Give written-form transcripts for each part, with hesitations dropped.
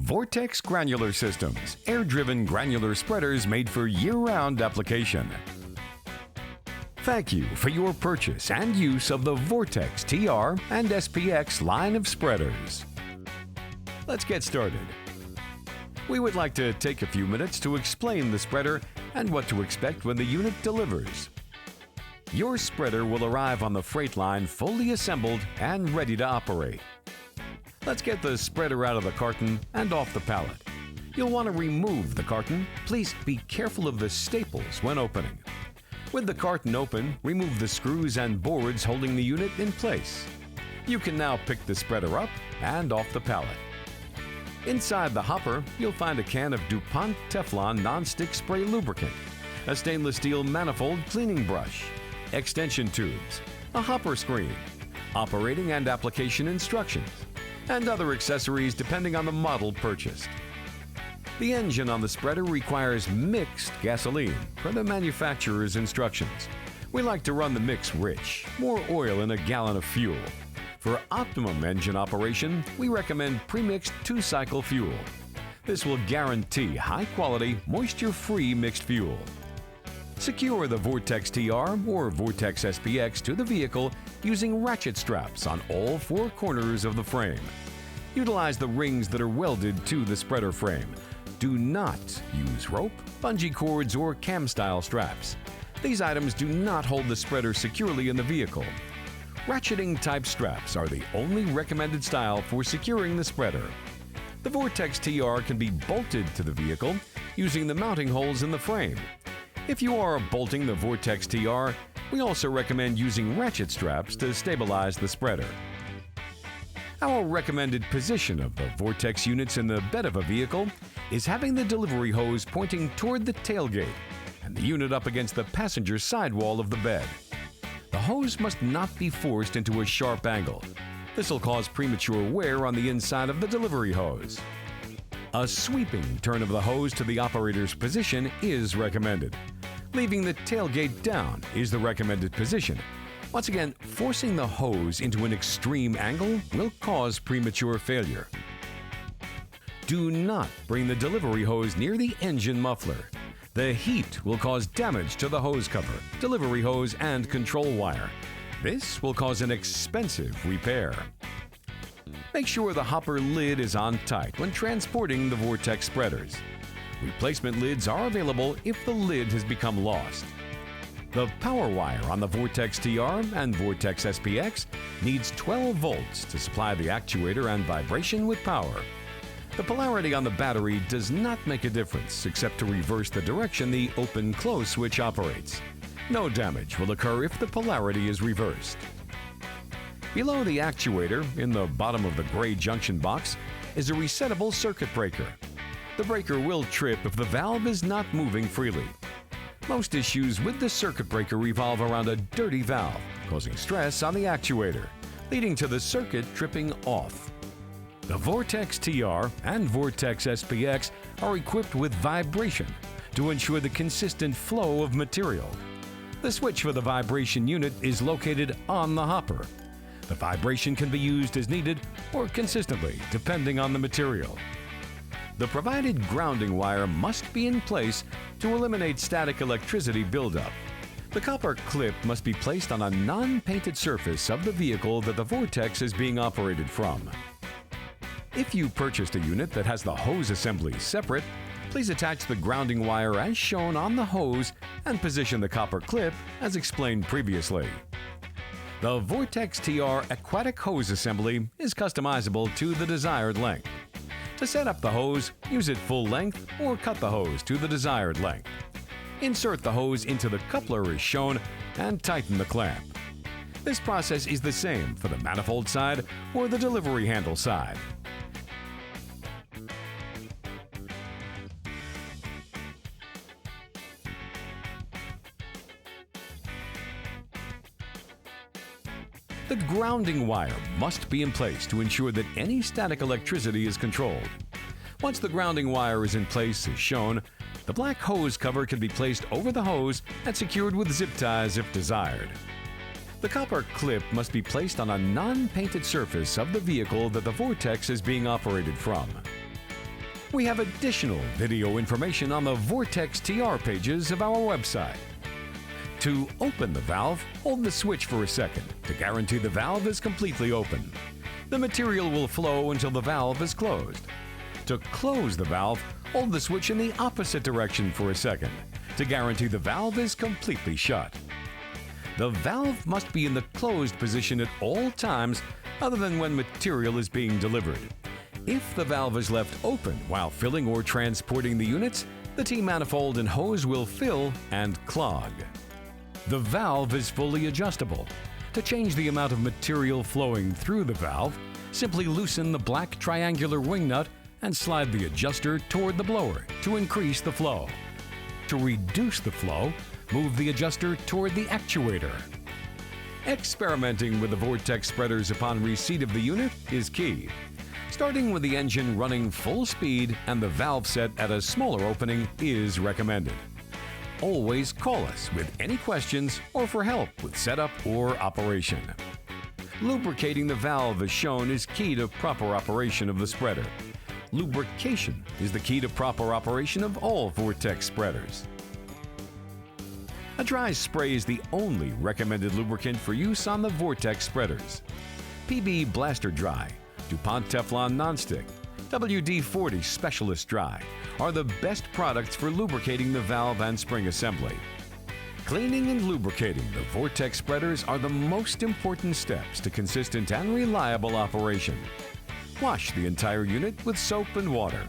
Vortex Granular Systems, air-driven granular spreaders made for year-round application. Thank you for your purchase and use of the Vortex TR and SPX line of spreaders. Let's get started. We would like to take a few minutes to explain the spreader and what to expect when the unit delivers. Your spreader will arrive on the freight line fully assembled and ready to operate. Let's get the spreader out of the carton and off the pallet. You'll want to remove the carton. Please be careful of the staples when opening. With the carton open, remove the screws and boards holding the unit in place. You can now pick the spreader up and off the pallet. Inside the hopper, you'll find a can of DuPont Teflon non-stick spray lubricant, a stainless steel manifold cleaning brush, extension tubes, a hopper screen, operating and application instructions, and other accessories depending on the model purchased. The engine on the spreader requires mixed gasoline per the manufacturer's instructions. We like to run the mix rich, more oil in a gallon of fuel. For optimum engine operation, we recommend premixed 2-cycle fuel. This will guarantee high-quality, moisture-free mixed fuel. Secure the Vortex TR or Vortex SPX to the vehicle using ratchet straps on all 4 corners of the frame. Utilize the rings that are welded to the spreader frame. Do not use rope, bungee cords, or cam-style straps. These items do not hold the spreader securely in the vehicle. Ratcheting-type straps are the only recommended style for securing the spreader. The Vortex TR can be bolted to the vehicle using the mounting holes in the frame. If you are bolting the Vortex TR, we also recommend using ratchet straps to stabilize the spreader. Our recommended position of the Vortex units in the bed of a vehicle is having the delivery hose pointing toward the tailgate and the unit up against the passenger sidewall of the bed. The hose must not be forced into a sharp angle. This will cause premature wear on the inside of the delivery hose. A sweeping turn of the hose to the operator's position is recommended. Leaving the tailgate down is the recommended position. Once again, forcing the hose into an extreme angle will cause premature failure. Do not bring the delivery hose near the engine muffler. The heat will cause damage to the hose cover, delivery hose, and control wire. This will cause an expensive repair. Make sure the hopper lid is on tight when transporting the Vortex spreaders. Replacement lids are available if the lid has become lost. The power wire on the Vortex TR and Vortex SPX needs 12 volts to supply the actuator and vibration with power. The polarity on the battery does not make a difference except to reverse the direction the open-close switch operates. No damage will occur if the polarity is reversed. Below the actuator, in the bottom of the gray junction box, is a resettable circuit breaker. The breaker will trip if the valve is not moving freely. Most issues with the circuit breaker revolve around a dirty valve, causing stress on the actuator, leading to the circuit tripping off. The Vortex TR and Vortex SPX are equipped with vibration to ensure the consistent flow of material. The switch for the vibration unit is located on the hopper. The vibration can be used as needed or consistently, depending on the material. The provided grounding wire must be in place to eliminate static electricity buildup. The copper clip must be placed on a non-painted surface of the vehicle that the Vortex is being operated from. If you purchased a unit that has the hose assembly separate, please attach the grounding wire as shown on the hose and position the copper clip as explained previously. The Vortex TR aquatic hose assembly is customizable to the desired length. To set up the hose, use it full length or cut the hose to the desired length. Insert the hose into the coupler as shown and tighten the clamp. This process is the same for the manifold side or the delivery handle side. The grounding wire must be in place to ensure that any static electricity is controlled. Once the grounding wire is in place as shown, the black hose cover can be placed over the hose and secured with zip ties if desired. The copper clip must be placed on a non-painted surface of the vehicle that the Vortex is being operated from. We have additional video information on the Vortex TR pages of our website. To open the valve, hold the switch for a second to guarantee the valve is completely open. The material will flow until the valve is closed. To close the valve, hold the switch in the opposite direction for a second to guarantee the valve is completely shut. The valve must be in the closed position at all times other than when material is being delivered. If the valve is left open while filling or transporting the units, the T-manifold and hose will fill and clog. The valve is fully adjustable. To change the amount of material flowing through the valve, simply loosen the black triangular wing nut and slide the adjuster toward the blower to increase the flow. To reduce the flow, move the adjuster toward the actuator. Experimenting with the Vortex spreaders upon receipt of the unit is key. Starting with the engine running full speed and the valve set at a smaller opening is recommended. Always call us with any questions or for help with setup or operation. Lubricating the valve as shown is key to proper operation of the spreader. Lubrication is the key to proper operation of all Vortex spreaders. A dry spray is the only recommended lubricant for use on the Vortex spreaders. PB Blaster Dry, DuPont Teflon Nonstick, WD-40 Specialist Dry are the best products for lubricating the valve and spring assembly. Cleaning and lubricating the Vortex spreaders are the most important steps to consistent and reliable operation. Wash the entire unit with soap and water.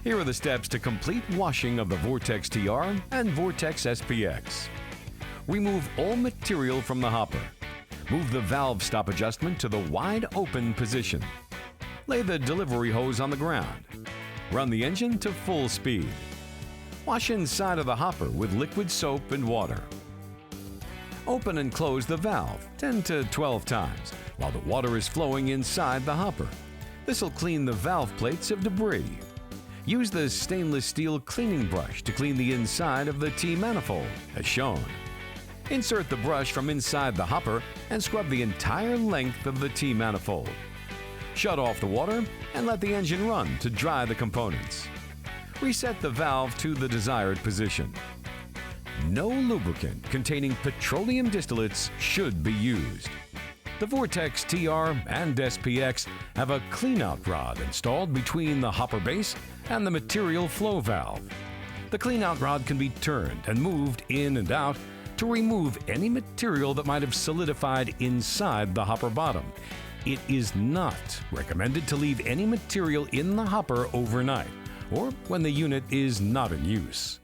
Here are the steps to complete washing of the Vortex TR and Vortex SPX. Remove all material from the hopper. Move the valve stop adjustment to the wide open position. Lay the delivery hose on the ground. Run the engine to full speed. Wash inside of the hopper with liquid soap and water. Open and close the valve 10 to 12 times while the water is flowing inside the hopper. This will clean the valve plates of debris. Use the stainless steel cleaning brush to clean the inside of the T-manifold, as shown. Insert the brush from inside the hopper and scrub the entire length of the T-manifold. Shut off the water and let the engine run to dry the components. Reset the valve to the desired position. No lubricant containing petroleum distillates should be used. The Vortex TR and SPX have a cleanout rod installed between the hopper base and the material flow valve. The cleanout rod can be turned and moved in and out to remove any material that might have solidified inside the hopper bottom. It is not recommended to leave any material in the hopper overnight or when the unit is not in use.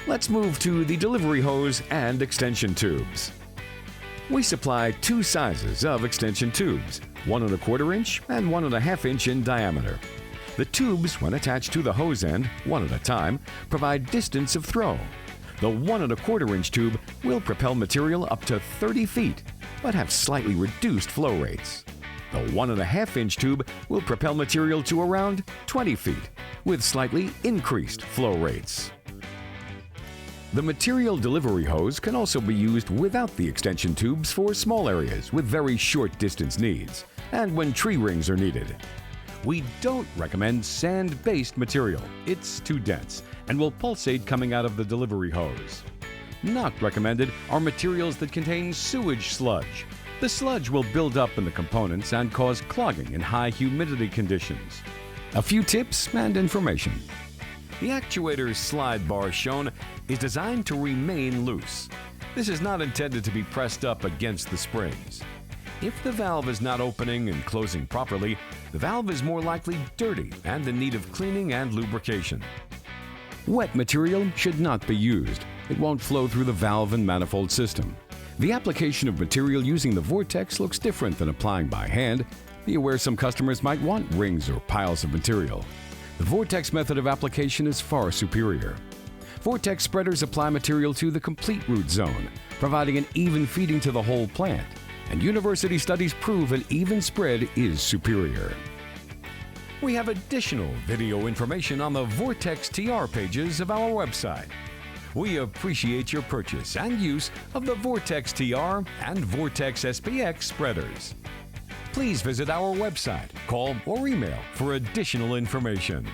Let's move to the delivery hose and extension tubes. We supply two sizes of extension tubes, 1 1/4 inch and 1 1/2 inch in diameter. The tubes, when attached to the hose end, one at a time, provide distance of throw. The 1 1/4 inch tube will propel material up to 30 feet, but have slightly reduced flow rates. The 1 1/2 inch tube will propel material to around 20 feet, with slightly increased flow rates. The material delivery hose can also be used without the extension tubes for small areas with very short distance needs, and when tree rings are needed. We don't recommend sand-based material. It's too dense and will pulsate coming out of the delivery hose. Not recommended are materials that contain sewage sludge. The sludge will build up in the components and cause clogging in high humidity conditions. A few tips and information. The actuator's slide bar shown is designed to remain loose. This is not intended to be pressed up against the springs. If the valve is not opening and closing properly, the valve is more likely dirty and in need of cleaning and lubrication. Wet material should not be used. It won't flow through the valve and manifold system. The application of material using the Vortex looks different than applying by hand. Be aware some customers might want rings or piles of material. The Vortex method of application is far superior. Vortex spreaders apply material to the complete root zone, providing an even feeding to the whole plant, and university studies prove an even spread is superior. We have additional video information on the Vortex TR pages of our website. We appreciate your purchase and use of the Vortex TR and Vortex SPX spreaders. Please visit our website, call or email for additional information.